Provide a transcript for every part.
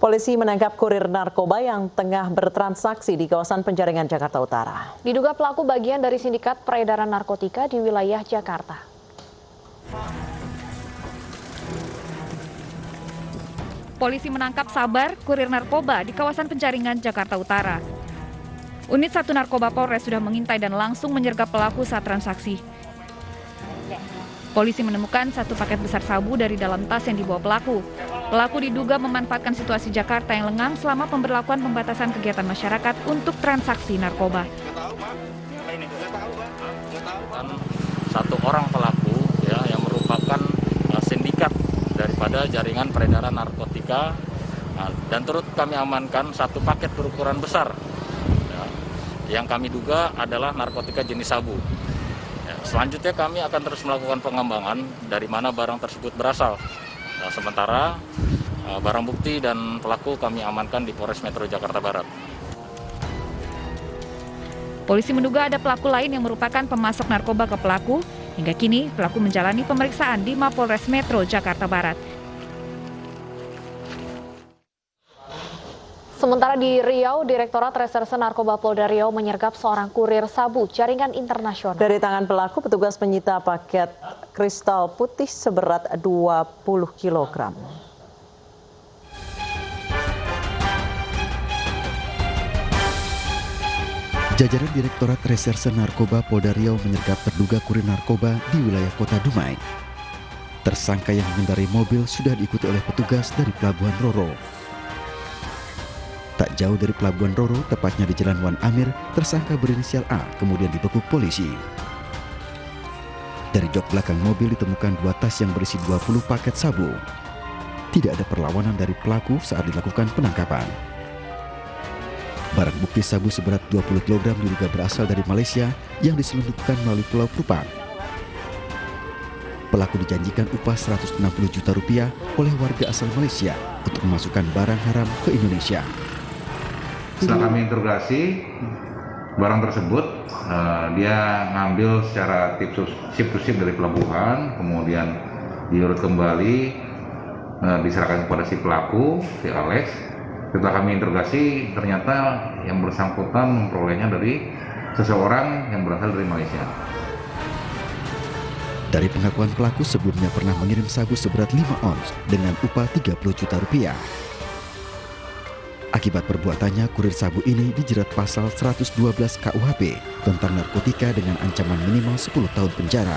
Polisi menangkap kurir narkoba yang tengah bertransaksi di kawasan Penjaringan, Jakarta Utara. Diduga pelaku bagian dari sindikat peredaran narkotika di wilayah Jakarta. Polisi menangkap Sabar, kurir narkoba di kawasan Penjaringan, Jakarta Utara. Unit 1 Narkoba Polres sudah mengintai dan langsung menyergap pelaku saat transaksi. Polisi menemukan 1 paket besar sabu dari dalam tas yang dibawa pelaku. Pelaku diduga memanfaatkan situasi Jakarta yang lengang selama pemberlakuan pembatasan kegiatan masyarakat untuk transaksi narkoba. Satu orang pelaku yang merupakan sindikat daripada jaringan peredaran narkotika, dan turut kami amankan 1 paket berukuran besar yang kami duga adalah narkotika jenis sabu. Selanjutnya kami akan terus melakukan pengembangan dari mana barang tersebut berasal. Sementara barang bukti dan pelaku kami amankan di Polres Metro Jakarta Barat. Polisi menduga ada pelaku lain yang merupakan pemasok narkoba ke pelaku. Hingga kini pelaku menjalani pemeriksaan di Mapolres Metro Jakarta Barat. Sementara di Riau, Direktorat Reserse Narkoba Polda Riau menyergap seorang kurir sabu jaringan internasional. Dari tangan pelaku, petugas menyita paket kristal putih seberat 20 kg. Jajaran Direktorat Reserse Narkoba Polda Riau menyergap terduga kurir narkoba di wilayah Kota Dumai. Tersangka yang mengendarai mobil sudah diikuti oleh petugas dari Pelabuhan Roro. Tak jauh dari Pelabuhan Roro, tepatnya di Jalan Wan Amir, tersangka berinisial A kemudian dibekuk polisi. Dari jok belakang mobil ditemukan 2 tas yang berisi 20 paket sabu. Tidak ada perlawanan dari pelaku saat dilakukan penangkapan. Barang bukti sabu seberat 20 kg diduga berasal dari Malaysia yang diselundupkan melalui Pulau Kupang. Pelaku dijanjikan upah Rp160 juta oleh warga asal Malaysia untuk memasukkan barang haram ke Indonesia. Setelah kami interogasi barang tersebut, dia ngambil secara ship to ship dari pelabuhan, kemudian diurut kembali, diserahkan kepada si pelaku, si Alex. Setelah kami interogasi, ternyata yang bersangkutan memperolehnya dari seseorang yang berasal dari Malaysia. Dari pengakuan pelaku, sebelumnya pernah mengirim sabu seberat 5 ons dengan upah Rp30 juta. Akibat perbuatannya, kurir sabu ini dijerat pasal 112 KUHP tentang narkotika dengan ancaman minimal 10 tahun penjara.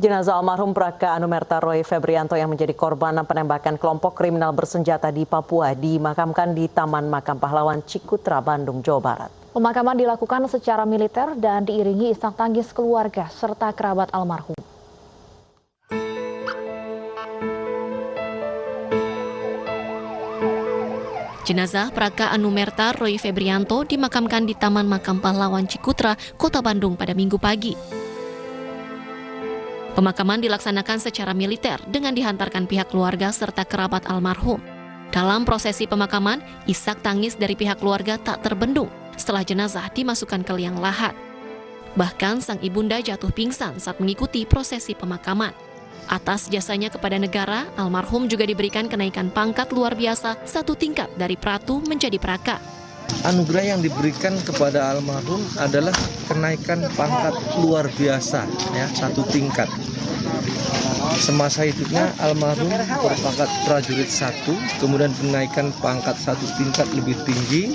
Jenazah almarhum Praka Anumerta Roy Febrianto yang menjadi korban penembakan kelompok kriminal bersenjata di Papua dimakamkan di Taman Makam Pahlawan Cikutra, Bandung, Jawa Barat. Pemakaman dilakukan secara militer dan diiringi isak tangis keluarga serta kerabat almarhum. Jenazah Praka Anumerta Roy Febrianto dimakamkan di Taman Makam Pahlawan Cikutra, Kota Bandung pada Minggu pagi. Pemakaman dilaksanakan secara militer dengan dihantarkan pihak keluarga serta kerabat almarhum. Dalam prosesi pemakaman, isak tangis dari pihak keluarga tak terbendung setelah jenazah dimasukkan ke liang lahat. Bahkan sang ibunda jatuh pingsan saat mengikuti prosesi pemakaman. Atas jasanya kepada negara, almarhum juga diberikan kenaikan pangkat luar biasa 1 tingkat dari Pratu menjadi Praka. Anugerah yang diberikan kepada almarhum adalah kenaikan pangkat luar biasa, 1 tingkat. Semasa hidupnya almarhum berpangkat prajurit 1, kemudian dinaikkan pangkat 1 tingkat lebih tinggi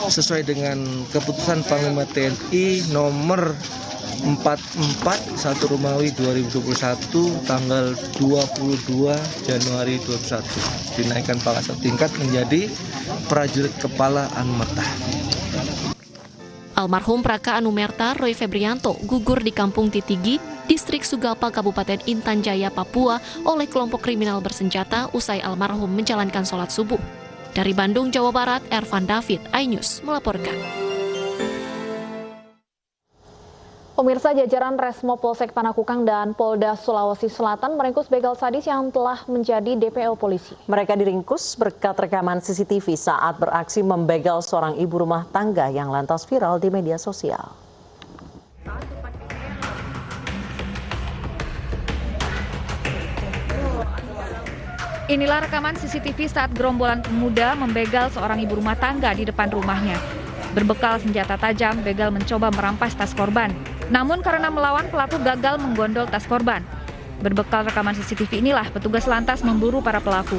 sesuai dengan keputusan Panglima TNI nomor 44 1 Romawi 2021 tanggal 22 Januari 2021. Dinaikkan pangkat 1 tingkat menjadi prajurit kepala Anumerta. Almarhum Praka Anumerta Roy Febrianto gugur di Kampung Titigi, Distrik Sugapa, Kabupaten Intan Jaya, Papua oleh kelompok kriminal bersenjata usai almarhum menjalankan sholat subuh. Dari Bandung, Jawa Barat, Ervan David, iNews melaporkan. Pemirsa, jajaran Resmo Polsek Panakukang dan Polda Sulawesi Selatan meringkus begal sadis yang telah menjadi DPO polisi. Mereka diringkus berkat rekaman CCTV saat beraksi membegal seorang ibu rumah tangga yang lantas viral di media sosial. Inilah rekaman CCTV saat gerombolan pemuda membegal seorang ibu rumah tangga di depan rumahnya. Berbekal senjata tajam, begal mencoba merampas tas korban. Namun karena melawan, pelaku gagal menggondol tas korban. Berbekal rekaman CCTV inilah petugas lantas memburu para pelaku.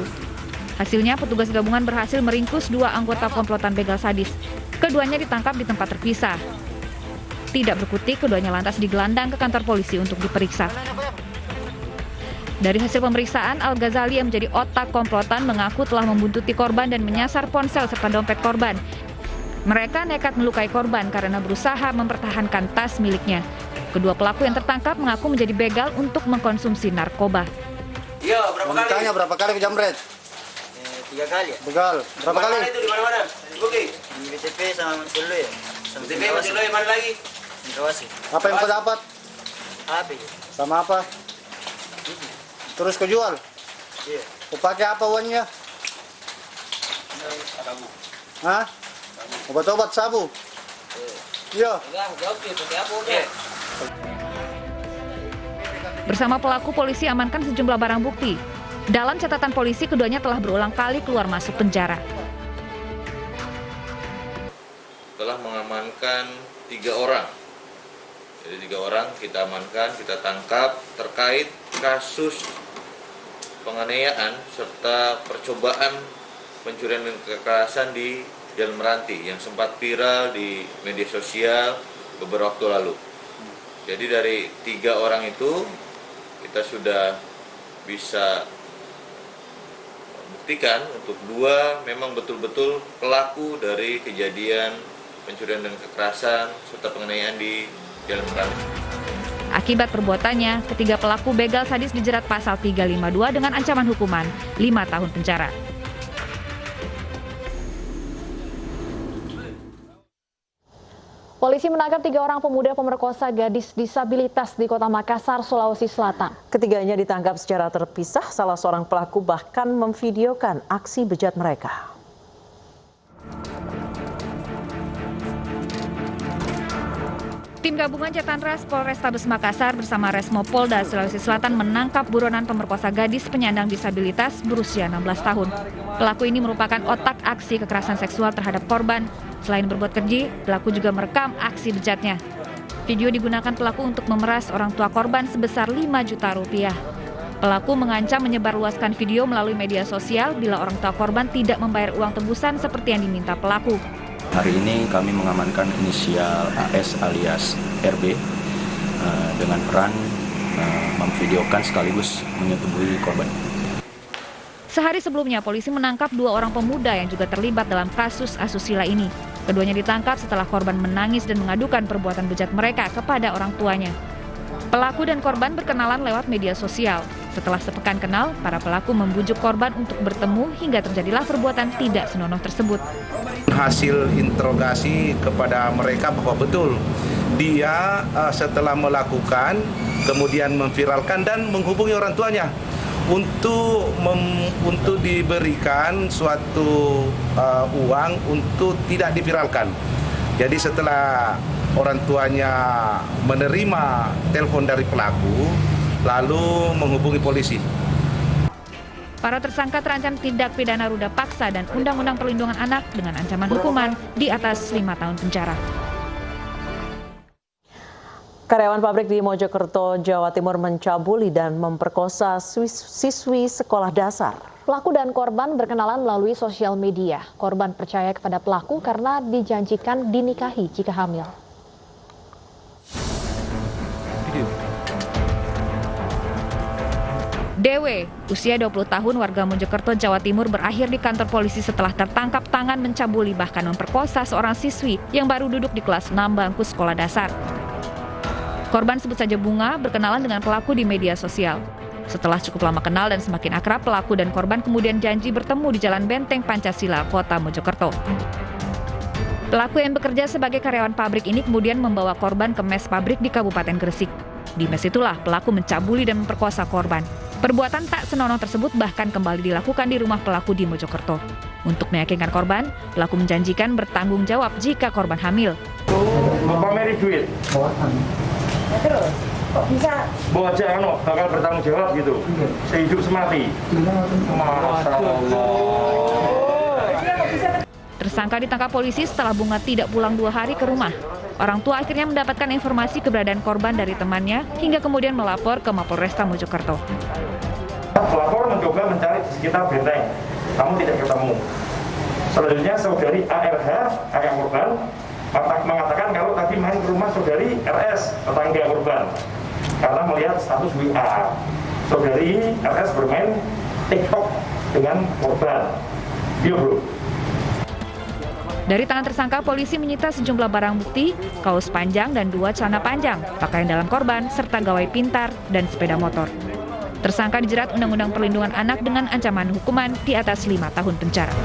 Hasilnya, petugas gabungan berhasil meringkus 2 anggota komplotan begal sadis. Keduanya ditangkap di tempat terpisah. Tidak berkutik, keduanya lantas digelandang ke kantor polisi untuk diperiksa. Dari hasil pemeriksaan, Al-Ghazali yang menjadi otak komplotan mengaku telah membuntuti korban dan menyasar ponsel serta dompet korban. Mereka nekat melukai korban karena berusaha mempertahankan tas miliknya. Kedua pelaku yang tertangkap mengaku menjadi begal untuk mengkonsumsi narkoba. Iya, berapa kali? Tanya berapa kali kejamret? 3 kali ya. Begal. Berapa kali? Itu di mana-mana? Oke. Di BTP sama Mansului ya. Sama BTP Mansului, mana lagi? Di Rawasi. Apa yang kau dapat? HP. Sama apa? Terus kau jual? Iya. Kau pakai apa uangnya? Sabu. Hah? Obat-obat sabu? Iya. Bersama pelaku, polisi amankan sejumlah barang bukti. Dalam catatan polisi, keduanya telah berulang kali keluar masuk penjara. Telah mengamankan 3 orang. Jadi 3 orang kita amankan, kita tangkap terkait kasus penganiayaan serta percobaan pencurian dan kekerasan di Jalan Meranti yang sempat viral di media sosial beberapa waktu lalu. Jadi dari 3 orang itu kita sudah bisa buktikan untuk 2 memang betul-betul pelaku dari kejadian pencurian dan kekerasan serta penganiayaan di Jalan Meranti. Akibat perbuatannya, ketiga pelaku begal sadis dijerat pasal 352 dengan ancaman hukuman 5 tahun penjara. Polisi menangkap 3 orang pemuda pemerkosa gadis disabilitas di Kota Makassar, Sulawesi Selatan. Ketiganya ditangkap secara terpisah, salah seorang pelaku bahkan memvideokan aksi bejat mereka. Tim gabungan Jatanras Polrestabes Makassar bersama Resmo Polda Sulawesi Selatan menangkap buronan pemerkosa gadis penyandang disabilitas berusia 16 tahun. Pelaku ini merupakan otak aksi kekerasan seksual terhadap korban. Selain berbuat keji, pelaku juga merekam aksi bejatnya. Video digunakan pelaku untuk memeras orang tua korban sebesar 5 juta rupiah. Pelaku mengancam menyebarluaskan video melalui media sosial bila orang tua korban tidak membayar uang tebusan seperti yang diminta pelaku. Hari ini kami mengamankan inisial AS alias RB dengan peran memvideokan sekaligus menyetubuhi korban. Sehari sebelumnya, polisi menangkap 2 orang pemuda yang juga terlibat dalam kasus asusila ini. Keduanya ditangkap setelah korban menangis dan mengadukan perbuatan bejat mereka kepada orang tuanya. Pelaku dan korban berkenalan lewat media sosial. Setelah sepekan kenal, para pelaku membujuk korban untuk bertemu hingga terjadilah perbuatan tidak senonoh tersebut. Hasil interogasi kepada mereka bahwa betul dia setelah melakukan kemudian memviralkan dan menghubungi orang tuanya untuk diberikan suatu uang untuk tidak diviralkan. Jadi setelah orang tuanya menerima telepon dari pelaku, lalu menghubungi polisi. Para tersangka terancam tindak pidana ruda paksa dan Undang-Undang Perlindungan Anak dengan ancaman hukuman di atas 5 tahun penjara. Karyawan pabrik di Mojokerto, Jawa Timur mencabuli dan memperkosa siswi sekolah dasar. Pelaku dan korban berkenalan melalui sosial media. Korban percaya kepada pelaku karena dijanjikan dinikahi jika hamil. DW, usia 20 tahun warga Mojokerto, Jawa Timur berakhir di kantor polisi setelah tertangkap tangan mencabuli bahkan memperkosa seorang siswi yang baru duduk di kelas 6 bangku sekolah dasar. Korban sebut saja Bunga berkenalan dengan pelaku di media sosial. Setelah cukup lama kenal dan semakin akrab, pelaku dan korban kemudian janji bertemu di Jalan Benteng Pancasila, Kota Mojokerto. Pelaku yang bekerja sebagai karyawan pabrik ini kemudian membawa korban ke mes pabrik di Kabupaten Gresik. Di mes itulah pelaku mencabuli dan memperkosa korban. Perbuatan tak senonoh tersebut bahkan kembali dilakukan di rumah pelaku di Mojokerto. Untuk meyakinkan korban, pelaku menjanjikan bertanggung jawab jika korban hamil. Bapak meri duit. Terus? Kok bisa? Bahwa aja bakal bertanggung jawab gitu, sehidup semati. Masya Allah. Tersangka ditangkap polisi setelah Bunga tidak pulang 2 hari ke rumah. Orang tua akhirnya mendapatkan informasi keberadaan korban dari temannya hingga kemudian melapor ke Mapolresta Mojokerto. Pelapor mencoba mencari di sekitar benteng, namun tidak ketemu. Selanjutnya saudari ARH, ayah korban, mengatakan kalau tadi main ke rumah saudari RS, tetangga korban, karena melihat status WA. Saudari RS bermain TikTok dengan korban. Iya, bro. Dari tangan tersangka, polisi menyita sejumlah barang bukti, kaos panjang dan 2 celana panjang, pakaian dalam korban, serta gawai pintar dan sepeda motor. Tersangka dijerat Undang-Undang Perlindungan Anak dengan ancaman hukuman di atas 5 tahun penjara.